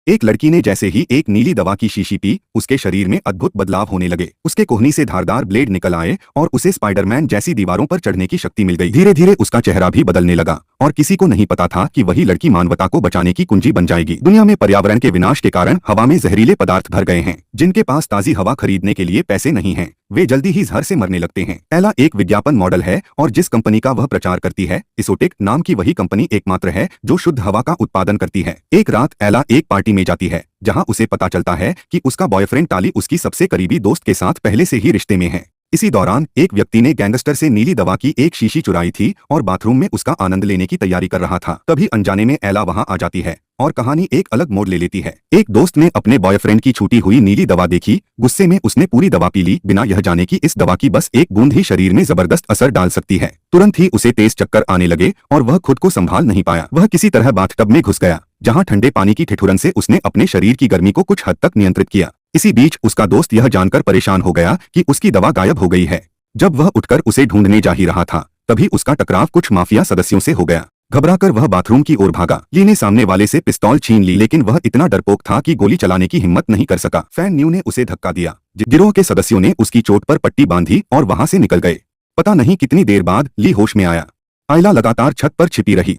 एक लड़की ने जैसे ही एक नीली दवा की शीशी पी, उसके शरीर में अद्भुत बदलाव होने लगे। उसके कोहनी से धारदार ब्लेड निकल आए और उसे स्पाइडरमैन जैसी दीवारों पर चढ़ने की शक्ति मिल गई। धीरे धीरे उसका चेहरा भी बदलने लगा और किसी को नहीं पता था कि वही लड़की मानवता को बचाने की कुंजी बन जाएगी। दुनिया में पर्यावरण के विनाश के कारण हवा में जहरीले पदार्थ भर गए हैं। जिनके पास ताजी हवा खरीदने के लिए पैसे नहीं हैं, वे जल्दी ही जहर से मरने लगते हैं। एला एक विज्ञापन मॉडल है और जिस कंपनी का वह प्रचार करती है, इसोटेक नाम की वही कंपनी एकमात्र है जो शुद्ध हवा का उत्पादन करती है। एक रात एला एक पार्टी में जाती है जहां उसे पता चलता है कि उसका बॉयफ्रेंड टाली उसकी सबसे करीबी दोस्त के साथ पहले से ही रिश्ते में है। इसी दौरान एक व्यक्ति ने गैंगस्टर से नीली दवा की एक शीशी चुराई थी और बाथरूम में उसका आनंद लेने की तैयारी कर रहा था। तभी अनजाने में एला वहां आ जाती है और कहानी एक अलग मोड़ ले लेती है। एक दोस्त ने अपने बॉयफ्रेंड की छूटी हुई नीली दवा देखी। गुस्से में उसने पूरी दवा पी ली, बिना यह जाने कि इस दवा की बस एक बूंद ही शरीर में जबरदस्त असर डाल सकती है। तुरंत ही उसे तेज चक्कर आने लगे और वह खुद को संभाल नहीं पाया। वह किसी तरह बाथटब में घुस गया, जहां ठंडे पानी की ठिठुरन से उसने अपने शरीर की गर्मी को कुछ हद तक नियंत्रित किया। इसी बीच उसका दोस्त यह जानकर परेशान हो गया कि उसकी दवा गायब हो गई है। जब वह उठकर उसे ढूंढने जा ही रहा था, तभी उसका टकराव कुछ माफिया सदस्यों से हो गया। घबराकर वह बाथरूम की ओर भागा। ली ने सामने वाले से पिस्तौल छीन ली, लेकिन वह इतना डरपोक था कि गोली चलाने की हिम्मत नहीं कर सका। फैन न्यू ने उसे धक्का दिया। गिरोह के सदस्यों ने उसकी चोट पर पट्टी बांधी और वहां से निकल गए। पता नहीं कितनी देर बाद ली होश में आया। आयला लगातार छत पर छिपी रही।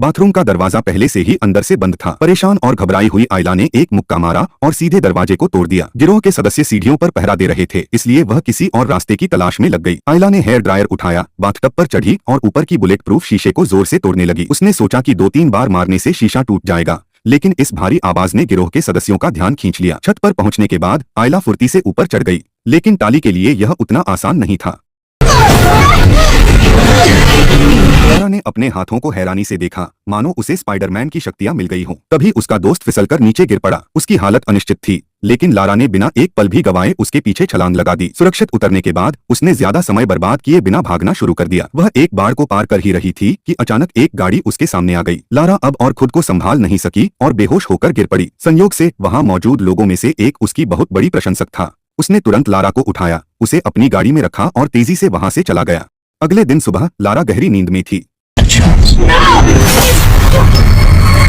बाथरूम का दरवाजा पहले से ही अंदर से बंद था। परेशान और घबराई हुई आयला ने एक मुक्का मारा और सीधे दरवाजे को तोड़ दिया। गिरोह के सदस्य सीढ़ियों पर पहरा दे रहे थे, इसलिए वह किसी और रास्ते की तलाश में लग गई। आयला ने हेयर ड्रायर उठाया, बाथटब पर चढ़ी और ऊपर की बुलेट प्रूफ शीशे को जोर से तोड़ने लगी। उसने सोचा कि 2-3 बार मारने से शीशा टूट जाएगा, लेकिन इस भारी आवाज ने गिरोह के सदस्यों का ध्यान खींच लिया। छत पर पहुंचने के बाद आयला फुर्ती से ऊपर चढ़ गई, लेकिन टाली के लिए यह उतना आसान नहीं था। लारा ने अपने हाथों को हैरानी से देखा, मानो उसे स्पाइडरमैन की शक्तियां मिल गई हों। तभी उसका दोस्त फिसलकर नीचे गिर पड़ा। उसकी हालत अनिश्चित थी, लेकिन लारा ने बिना एक पल भी गवाए उसके पीछे छलांग लगा दी। सुरक्षित उतरने के बाद उसने ज्यादा समय बर्बाद किए बिना भागना शुरू कर दिया। वह एक बाड़ को पार कर ही रही थी कि अचानक एक गाड़ी उसके सामने आ गई। लारा अब और खुद को संभाल नहीं सकी और बेहोश होकर गिर पड़ी। संयोग से वहां मौजूद लोगों में से एक उसकी बहुत बड़ी प्रशंसक था। उसने तुरंत लारा को उठाया, उसे अपनी गाड़ी में रखा और तेजी से वहां से चला गया। अगले दिन सुबह लारा गहरी नींद में थी।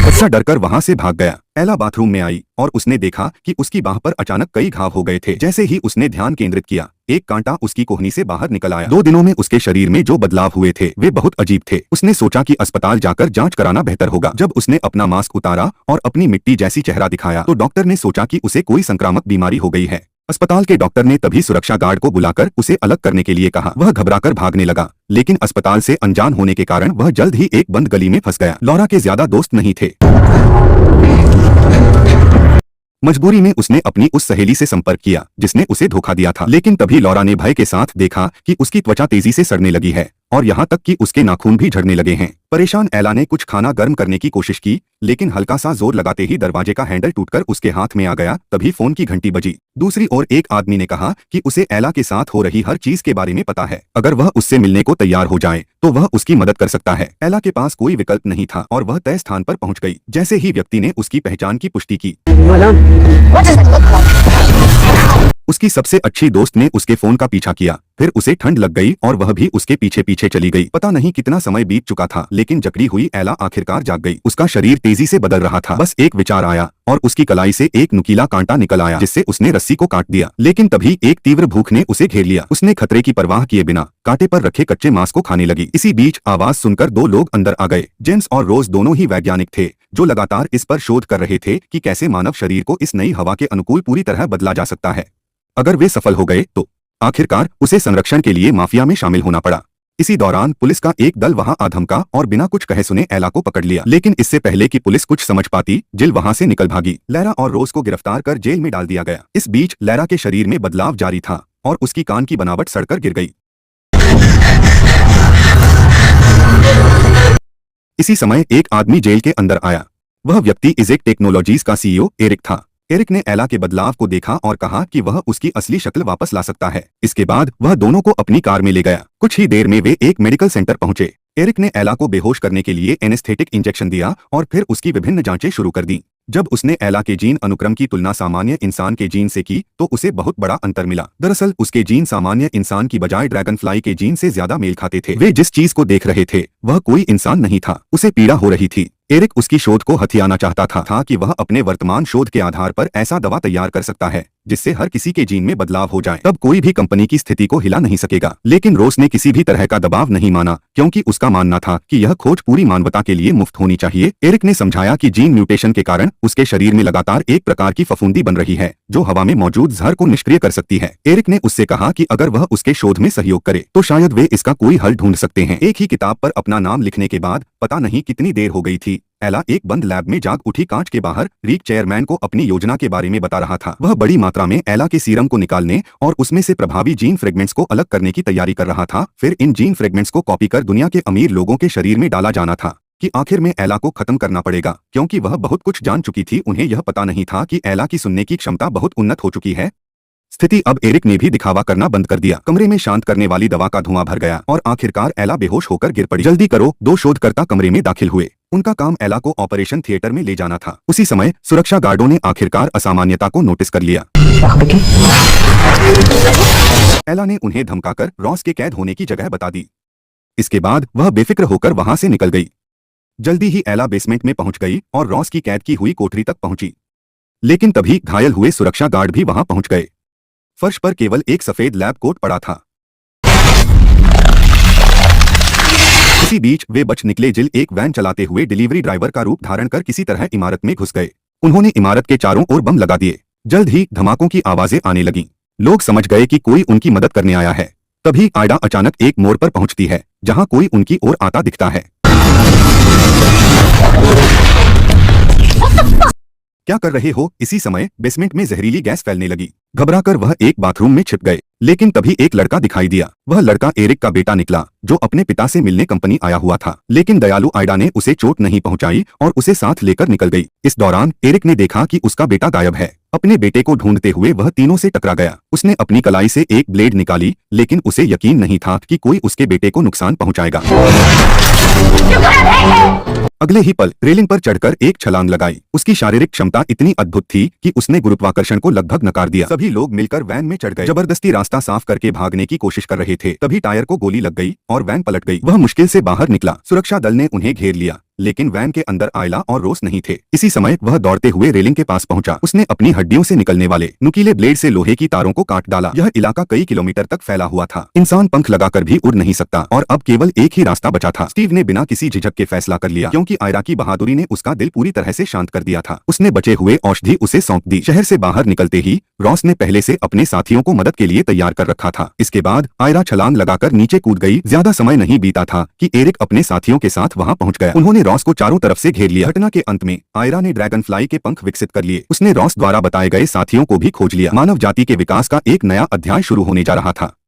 उससे डरकर वहां से भाग गया। एला बाथरूम में आई और उसने देखा कि उसकी बाह पर अचानक कई घाव हो गए थे। जैसे ही उसने ध्यान केंद्रित किया, एक कांटा उसकी कोहनी से बाहर निकल आया। 2 दिनों में उसके शरीर में जो बदलाव हुए थे वे बहुत अजीब थे। उसने सोचा कि अस्पताल जाकर जांच कराना बेहतर होगा। जब उसने अपना मास्क उतारा और अपनी मिट्टी जैसी चेहरा दिखाया, तो डॉक्टर ने सोचा कि उसे कोई संक्रामक बीमारी हो गई है। अस्पताल के डॉक्टर ने तभी सुरक्षा गार्ड को बुलाकर उसे अलग करने के लिए कहा। वह घबराकर भागने लगा, लेकिन अस्पताल से अनजान होने के कारण वह जल्द ही एक बंद गली में फंस गया। लॉरा के ज्यादा दोस्त नहीं थे। मजबूरी में उसने अपनी उस सहेली से संपर्क किया जिसने उसे धोखा दिया था, लेकिन तभी लॉरा ने भय के साथ देखा कि उसकी त्वचा तेजी से सड़ने लगी है और यहाँ तक कि उसके नाखून भी झड़ने लगे हैं। परेशान एला ने कुछ खाना गर्म करने की कोशिश की, लेकिन हल्का सा जोर लगाते ही दरवाजे का हैंडल टूटकर उसके हाथ में आ गया। तभी फोन की घंटी बजी। दूसरी ओर एक आदमी ने कहा कि उसे एला के साथ हो रही हर चीज के बारे में पता है। अगर वह उससे मिलने को तैयार हो जाए तो वह उसकी मदद कर सकता है। एला के पास कोई विकल्प नहीं था और वह तय स्थान पर पहुंच गई। जैसे ही व्यक्ति ने उसकी पहचान की पुष्टि की, उसकी सबसे अच्छी दोस्त ने उसके फोन का पीछा किया। फिर उसे ठंड लग गई और वह भी उसके पीछे पीछे चली गई। पता नहीं कितना समय बीत चुका था, लेकिन जकड़ी हुई एला आखिरकार जाग गई। उसका शरीर तेजी से बदल रहा था। बस एक विचार आया और उसकी कलाई से एक नुकीला कांटा निकल आया, जिससे उसने रस्सी को काट दिया। लेकिन तभी एक तीव्र भूख ने उसे घेर लिया। उसने खतरे की परवाह किए बिना कांटे पर रखे कच्चे मांस को खाने लगी। इसी बीच आवाज सुनकर 2 लोग अंदर आ गए। जेम्स और रोज दोनों ही वैज्ञानिक थे जो लगातार इस पर शोध कर रहे थे कि कैसे मानव शरीर को इस नई हवा के अनुकूल पूरी तरह बदला जा सकता है। अगर वे सफल हो गए तो आखिरकार उसे संरक्षण के लिए माफिया में शामिल होना पड़ा। इसी दौरान पुलिस का एक दल वहां आ धमका और बिना कुछ कहे सुने एला को पकड़ लिया। लेकिन इससे पहले कि पुलिस कुछ समझ पाती, जिल वहां से निकल भागी। लैरा और रोज को गिरफ्तार कर जेल में डाल दिया गया। इस बीच लैरा के शरीर में बदलाव जारी था और उसकी कान की बनावट सड़कर गिर गई। इसी समय एक आदमी जेल के अंदर आया। वह व्यक्ति इजेक टेक्नोलॉजीज का सीईओ एरिक था। एरिक ने एला के बदलाव को देखा और कहा कि वह उसकी असली शक्ल वापस ला सकता है। इसके बाद वह दोनों को अपनी कार में ले गया। कुछ ही देर में वे एक मेडिकल सेंटर पहुंचे। एरिक ने एला को बेहोश करने के लिए एनेस्थेटिक इंजेक्शन दिया और फिर उसकी विभिन्न जांचें शुरू कर दी। जब उसने एला के जीन अनुक्रम की तुलना सामान्य इंसान के जीन से की तो उसे बहुत बड़ा अंतर मिला। दरअसल उसके जीन सामान्य इंसान की बजाय ड्रैगन फ्लाई के जीन से ज्यादा मेल खाते थे। वे जिस चीज को देख रहे थे वह कोई इंसान नहीं था, उसे पीड़ा हो रही थी। एरिक उसकी शोध को हथियाना चाहता था कि वह अपने वर्तमान शोध के आधार पर ऐसा दवा तैयार कर सकता है जिससे हर किसी के जीन में बदलाव हो जाए। तब कोई भी कंपनी की स्थिति को हिला नहीं सकेगा। लेकिन रोस ने किसी भी तरह का दबाव नहीं माना क्योंकि उसका मानना था कि यह खोज पूरी मानवता के लिए मुफ्त होनी चाहिए। एरिक ने समझाया कि जीन म्यूटेशन के कारण उसके शरीर में लगातार एक प्रकार की फफूंदी बन रही है जो हवा में मौजूद जहर को निष्क्रिय कर सकती है। एरिक ने उससे कहा कि अगर वह उसके शोध में सहयोग करे तो शायद वे इसका कोई हल ढूंढ सकते हैं। एक ही किताब पर अपना नाम लिखने के बाद पता नहीं कितनी देर हो गई थी, एला एक बंद लैब में जाग उठी। कांच के बाहर रिक चेयरमैन को अपनी योजना के बारे में बता रहा था। वह बड़ी मात्रा में एला के सीरम को निकालने और उसमें से प्रभावी जीन फ्रेगमेंट्स को अलग करने की तैयारी कर रहा था। फिर इन जीन फ्रेगमेंट्स को कॉपी कर दुनिया के अमीर लोगों के शरीर में डाला जाना था कि आखिर में एला को खत्म करना पड़ेगा क्योंकि वह बहुत कुछ जान चुकी थी। उन्हें यह पता नहीं था कि एला की सुनने की क्षमता बहुत उन्नत हो चुकी है। स्थिति अब एरिक ने भी दिखावा करना बंद कर दिया। कमरे में शांत करने वाली दवा का धुआं भर गया और आखिरकार एला बेहोश होकर गिर पड़ी। जल्दी करो, दो शोधकर्ता कमरे में दाखिल हुए। उनका काम एला को ऑपरेशन थिएटर में ले जाना था। उसी समय सुरक्षा गार्डों ने आखिरकार असामान्यता को नोटिस कर लिया। एला ने उन्हें धमकाकर रॉस के कैद होने की जगह बता दी। इसके बाद वह बेफिक्र होकर वहां से निकल गई। जल्दी ही एला बेसमेंट में पहुंच गई और रॉस की कैद की हुई कोठरी तक पहुंची। लेकिन तभी घायल हुए सुरक्षा गार्ड भी वहां पहुंच गए। फर्श पर केवल एक सफेद लैब कोट पड़ा था। इसी बीच वे बच निकले। जिल एक वैन चलाते हुए डिलीवरी ड्राइवर का रूप धारण कर किसी तरह इमारत में घुस गए। उन्होंने इमारत के चारों ओर बम लगा दिए। जल्द ही धमाकों की आवाजें आने लगीं। लोग समझ गए कि कोई उनकी मदद करने आया है। तभी आयडा अचानक एक मोड़ पर पहुंचती है जहां कोई उनकी ओर आता दिखता है। क्या कर रहे हो? इसी समय बेसमेंट में जहरीली गैस फैलने लगी। घबराकर वह एक बाथरूम में छिप गए। लेकिन तभी एक लड़का दिखाई दिया। वह लड़का एरिक का बेटा निकला जो अपने पिता से मिलने कंपनी आया हुआ था। लेकिन दयालु आयडा ने उसे चोट नहीं पहुंचाई और उसे साथ लेकर निकल गई। इस दौरान एरिक ने देखा कि उसका बेटा गायब है। अपने बेटे को ढूंढते हुए वह तीनों से टकरा गया। उसने अपनी कलाई से एक ब्लेड निकाली लेकिन उसे यकीन नहीं था कि कोई उसके बेटे को नुकसान पहुंचाएगा। अगले ही पल रेलिंग पर चढ़कर एक छलांग लगाई। उसकी शारीरिक क्षमता इतनी अद्भुत थी कि उसने गुरुत्वाकर्षण को लगभग नकार दिया। सभी लोग मिलकर वैन में चढ़ गए। जबरदस्ती रास्ता साफ करके भागने की कोशिश कर रहे थे। तभी टायर को गोली लग गई और वैन पलट गई। वह मुश्किल से बाहर निकला। सुरक्षा दल ने उन्हें घेर लिया लेकिन वैन के अंदर आयला और रोस नहीं थे। इसी समय वह दौड़ते हुए रेलिंग के पास पहुंचा। उसने अपनी हड्डियों से निकलने वाले नुकीले ब्लेड से लोहे की तारों को काट डाला। यह इलाका कई किलोमीटर तक फैला हुआ था। इंसान पंख लगाकर भी उड़ नहीं सकता और अब केवल एक ही रास्ता बचा था। स्टीव ने बिना किसी झिझक के फैसला कर लिया क्योंकि आयरा की बहादुरी ने उसका दिल पूरी तरह से शांत कर दिया था। उसने बचे हुए औषधि उसे सौंप दी। शहर से बाहर निकलते ही रॉस ने पहले से अपने साथियों को मदद के लिए तैयार कर रखा था। इसके बाद आयरा छलांग लगाकर नीचे कूद गई। ज्यादा समय नहीं बीता था कि एरिक अपने साथियों के साथ वहां पहुंच गया। उन्होंने रॉस को चारों तरफ से घेर लिया। घटना के अंत में आयरा ने ड्रैगन फ्लाई के पंख विकसित कर लिए। उसने रॉस द्वारा बताए गए साथियों को भी खोज लिया। मानव जाति के विकास का एक नया अध्याय शुरू होने जा रहा था।